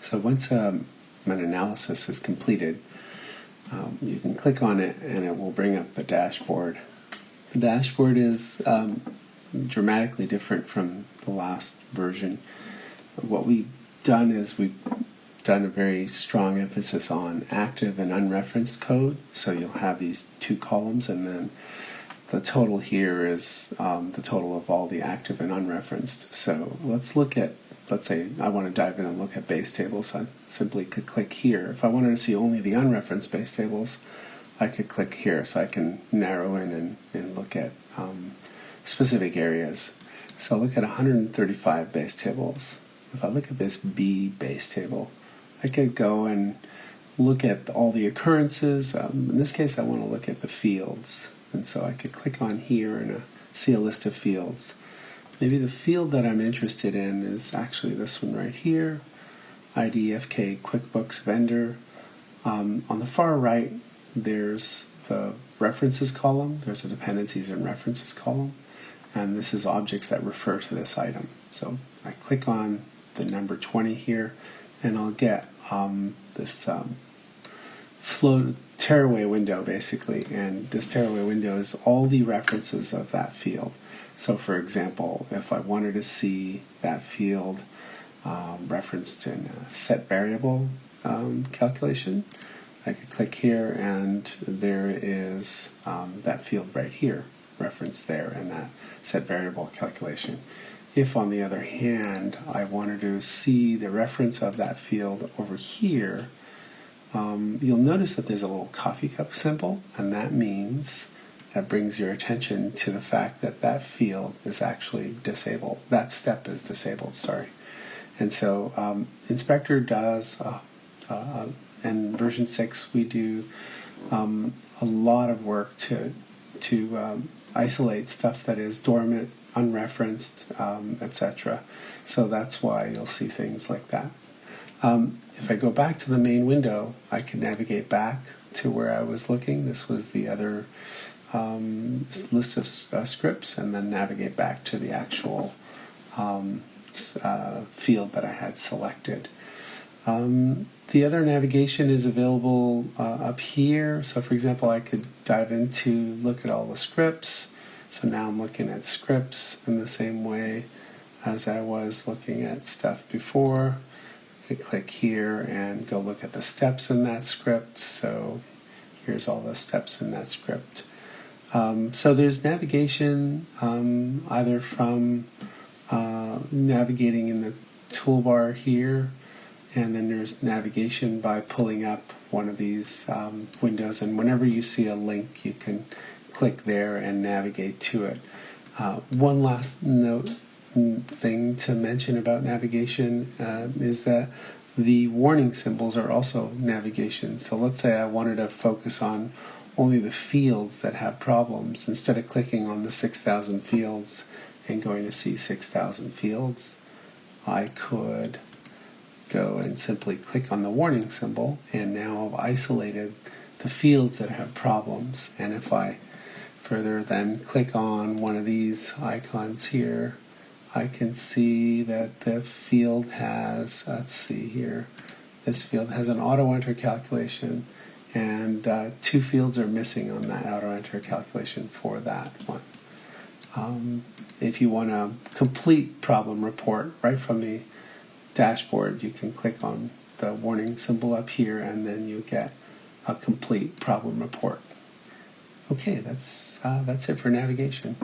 So once an analysis is completed, you can click on it and it will bring up the dashboard. The dashboard is dramatically different from the last version. What we've done is we've done a very strong emphasis on active and unreferenced code. So you'll have these two columns, and then the total here is the total of all the active and unreferenced. So let's say I want to dive in and look at base tables. I simply could click here. If I wanted to see only the unreferenced base tables, I could click here, so I can narrow in and look at specific areas. So look at 135 base tables. If I look at this B base table, I could go and look at all the occurrences. In this case, I want to look at the fields. And so I could click on here and see a list of fields. Maybe the field that I'm interested in is actually this one right here, IDFK QuickBooks Vendor. On the far right, there's the references column. There's a dependencies and references column. And this is objects that refer to this item. So I click on the number 20 here, and I'll get this flow tearaway window basically. And this tearaway window is all the references of that field. So for example, if I wanted to see that field referenced in a set variable calculation, I could click here, and there is that field right here referenced there in that set variable calculation. If on the other hand I wanted to see the reference of that field over here, you'll notice that there's a little coffee cup symbol, and that means that brings your attention to the fact that that field is actually disabled. That step is disabled, sorry. And so Inspector does, in version 6, we do a lot of work to isolate stuff that is dormant, unreferenced, etc. So that's why you'll see things like that. If I go back to the main window, I can navigate back to where I was looking. This was the other list of scripts, and then navigate back to the actual field that I had selected. The other navigation is available up here. So for example, I could dive into look at all the scripts. So now I'm looking at scripts in the same way as I was looking at stuff before. I could click here and go look at the steps in that script. So here's all the steps in that script. So there's navigation either from navigating in the toolbar here, and then there's navigation by pulling up one of these windows, and whenever you see a link you can click there and navigate to it. One last thing to mention about navigation is that the warning symbols are also navigation. So let's say I wanted to focus on only the fields that have problems. Instead of clicking on the 6,000 fields and going to see 6,000 fields, I could go and simply click on the warning symbol, and now I've isolated the fields that have problems. And if I further then click on one of these icons here, I can see that the field has, let's see here, this field has an auto enter calculation, and two fields are missing on that auto enter calculation for that one. If you want a complete problem report right from the dashboard, you can click on the warning symbol up here, and then you get a complete problem report. Okay, that's it for navigation.